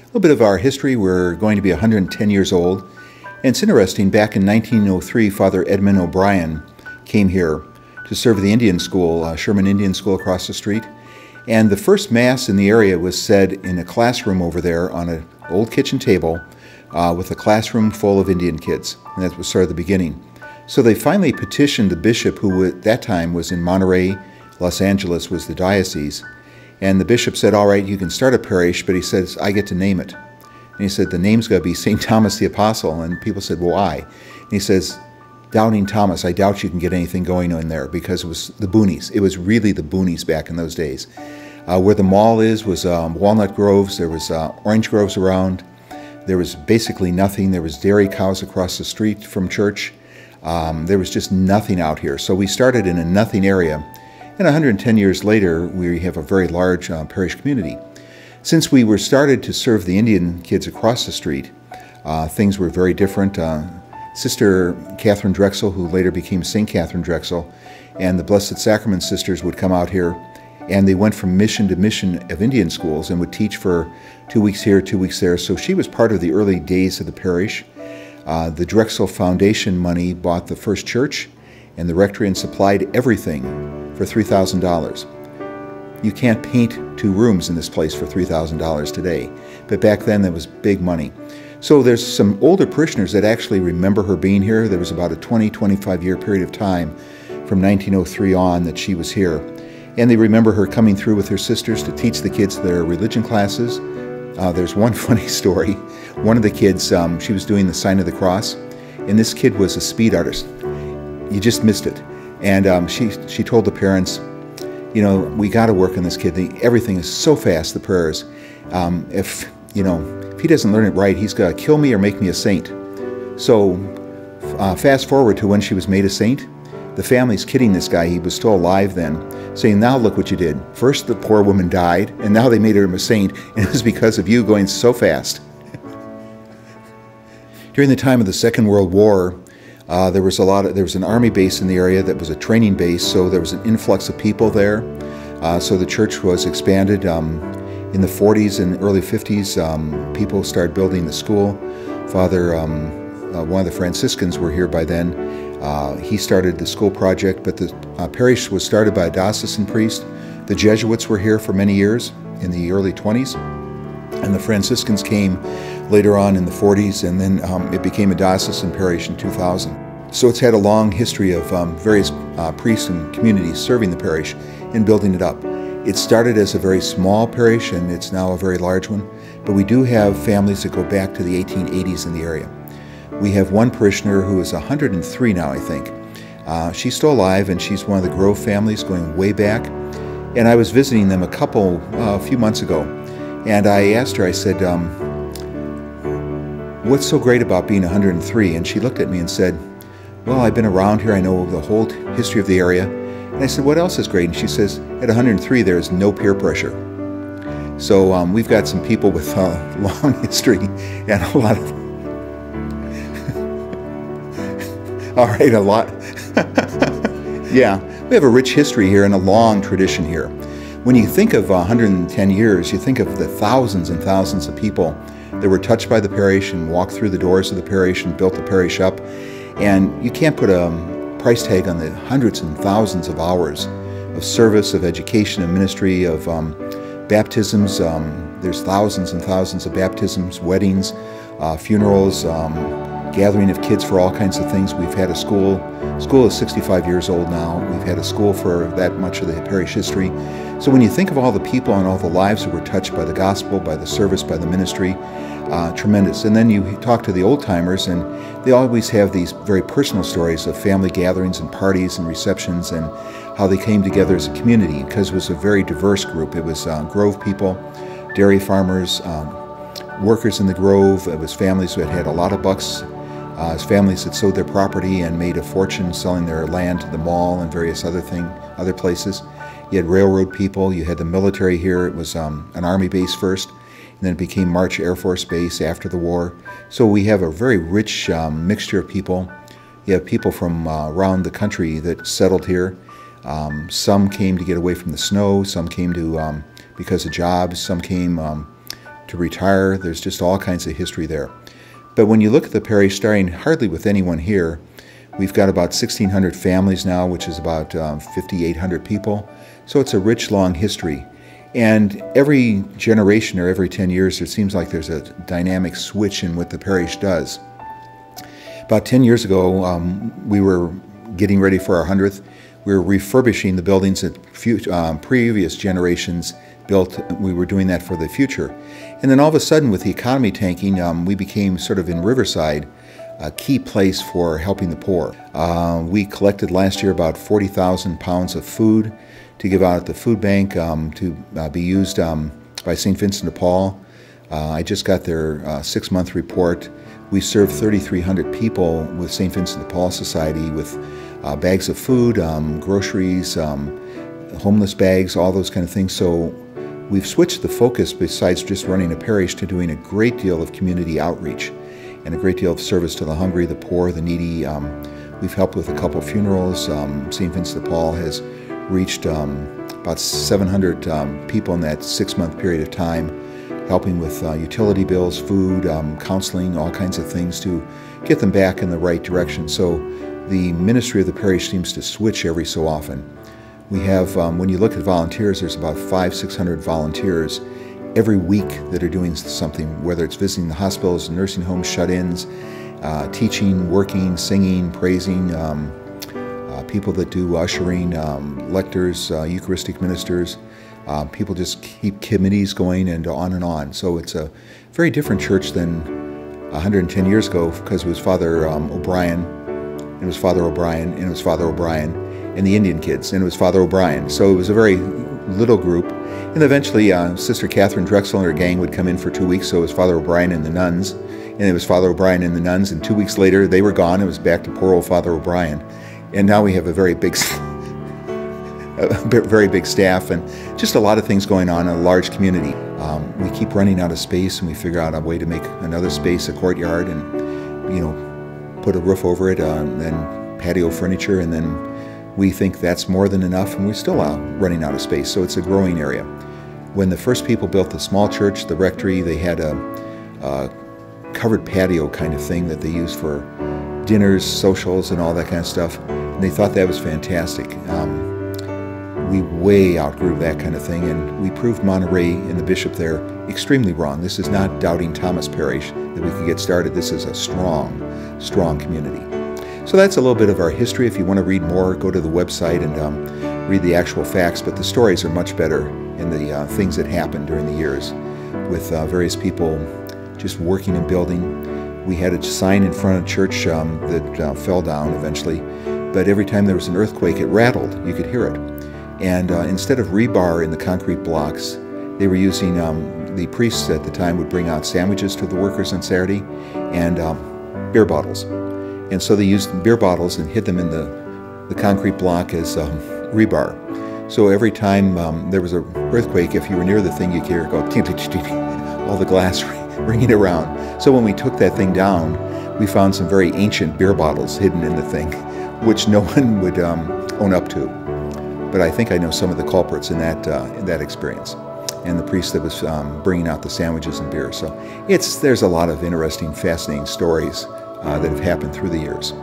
little bit of our history. We're going to be 110 years old. And it's interesting, back in 1903, Father Edmund O'Brien came here to serve the Indian school, Sherman Indian School across the street. And the first Mass in the area was said in a classroom over there on an old kitchen table with a classroom full of Indian kids. And that was sort of the beginning. So they finally petitioned the bishop, who at that time was in Monterey, Los Angeles was the diocese. And the bishop said, all right, you can start a parish, but he says, I get to name it. And he said, the name's got to be St. Thomas the Apostle. And people said, well, why? And he says, Doubting Thomas, I doubt you can get anything going in there, because it was the boonies. It was really the boonies back in those days. Where the mall is was walnut groves. There was orange groves around. There was basically nothing. There was dairy cows across the street from church. There was just nothing out here. So we started in a nothing area. And 110 years later, we have a very large parish community. Since we were started to serve the Indian kids across the street, things were very different. Sister Catherine Drexel, who later became St. Catherine Drexel, and the Blessed Sacrament sisters would come out here, and they went from mission to mission of Indian schools and would teach for 2 weeks here, 2 weeks there. So she was part of the early days of the parish. The Drexel Foundation money bought the first church and the rectory and supplied everything for $3,000. You can't paint 2 rooms in this place for $3,000 today, but back then that was big money. So there's some older parishioners that actually remember her being here. There was about a 20-25 year period of time from 1903 on that she was here. And they remember her coming through with her sisters to teach the kids their religion classes. There's one funny story. One of the kids, she was doing the sign of the cross, and this kid was a speed artist. You just missed it. And she told the parents, you know, we got to work on this kid. Everything is so fast, the prayers. If he doesn't learn it right, he's got to kill me or make me a saint. So fast forward to when she was made a saint. The family's kidding this guy. He was still alive then, saying, now look what you did. First the poor woman died, and now they made her a saint, and it was because of you going so fast. During the time of the Second World War, there was an army base in the area that was a training base, so there was an influx of people there. So the church was expanded. In the 40s and early 50s, people started building the school. Father, one of the Franciscans were here by then. He started the school project, but the parish was started by a diocesan priest. The Jesuits were here for many years in the early 20s, and the Franciscans came later on in the 40s, and then it became a diocesan parish in 2000. So it's had a long history of various priests and communities serving the parish and building it up. It started as a very small parish, and it's now a very large one, but we do have families that go back to the 1880s in the area. We have one parishioner who is 103 now, I think. She's still alive, and she's one of the Grove families going way back. And I was visiting them a few months ago, and I asked her, I said, what's so great about being 103? And she looked at me and said, well, I've been around here, I know the whole history of the area. And I said, what else is great? And she says, at 103, there is no peer pressure. So we've got some people with a long history and a lot of... All right, a lot. Yeah, we have a rich history here and a long tradition here. When you think of 110 years, you think of the thousands and thousands of people that were touched by the parish and walked through the doors of the parish and built the parish up. And you can't put a price tag on the hundreds and thousands of hours of service, of education, of ministry, of baptisms. There's thousands and thousands of baptisms, weddings, funerals, gathering of kids for all kinds of things. We've had a school. School is 65 years old now. We've had a school for that much of the parish history. So when you think of all the people and all the lives that were touched by the gospel, by the service, by the ministry, tremendous. And then you talk to the old timers, and they always have these very personal stories of family gatherings and parties and receptions and how they came together as a community, because it was a very diverse group. It was Grove people, dairy farmers, workers in the Grove. It was families who had had a lot of bucks. Families that sold their property and made a fortune selling their land to the mall and various other places. You had railroad people. You had the military here. It was an army base first, and then it became March Air Force Base after the war. So we have a very rich mixture of people. You have people from around the country that settled here. Some came to get away from the snow. Some came to because of jobs. Some came to retire. There's just all kinds of history there. But when you look at the parish, starting hardly with anyone here, we've got about 1,600 families now, which is about 5,800 people. So it's a rich, long history. And every generation or every 10 years, it seems like there's a dynamic switch in what the parish does. About 10 years ago, we were getting ready for our 100th. We were refurbishing the buildings that previous generations built. We were doing that for the future. And then all of a sudden, with the economy tanking, we became sort of in Riverside a key place for helping the poor. We collected last year about 40,000 pounds of food to give out at the food bank to be used by St. Vincent de Paul. I just got their 6-month report. We served 3,300 people with St. Vincent de Paul Society with bags of food, groceries, homeless bags, all those kind of things. So we've switched the focus, besides just running a parish, to doing a great deal of community outreach and a great deal of service to the hungry, the poor, the needy. We've helped with a couple funerals. St. Vincent de Paul has reached about 700 people in that 6-month period of time, helping with utility bills, food, counseling, all kinds of things to get them back in the right direction. So the ministry of the parish seems to switch every so often. We have, when you look at volunteers, there's about 500-600 volunteers every week that are doing something, whether it's visiting the hospitals, nursing homes, shut-ins, teaching, working, singing, praising, people that do ushering, lectors, Eucharistic ministers. People just keep committees going and on and on. So it's a very different church than 110 years ago, because it was Father O'Brien, and it was Father O'Brien, and it was Father O'Brien, and the Indian kids, and it was Father O'Brien. So it was a very little group. And eventually Sister Catherine Drexel and her gang would come in for 2 weeks, so it was Father O'Brien and the nuns, and it was Father O'Brien and the nuns, and 2 weeks later they were gone. It was back to poor old Father O'Brien. And now we have a very big staff, and just a lot of things going on in a large community. We keep running out of space, and we figure out a way to make another space, a courtyard, and put a roof over it, and then patio furniture, and then we think that's more than enough, and we're still running out of space. So it's a growing area. When the first people built the small church, the rectory, they had a covered patio kind of thing that they used for dinners, socials, and all that kind of stuff. And they thought that was fantastic. We way outgrew that kind of thing, and we proved Monterey and the bishop there extremely wrong. This is not Doubting Thomas Parish that we could get started. This is a strong, strong community. So that's a little bit of our history. If you want to read more, go to the website and read the actual facts, but the stories are much better in the things that happened during the years with various people just working and building. We had a sign in front of church that fell down eventually, but every time there was an earthquake, it rattled. You could hear it. And instead of rebar in the concrete blocks, they were using, the priests at the time would bring out sandwiches to the workers on Saturday, and beer bottles. And so they used beer bottles and hid them in the concrete block as rebar. So every time there was an earthquake, if you were near the thing, you could hear it go, all the glass ringing around. So when we took that thing down, we found some very ancient beer bottles hidden in the thing, which no one would own up to. But I think I know some of the culprits in that experience, and the priest that was bringing out the sandwiches and beer. So there's a lot of interesting, fascinating stories that have happened through the years.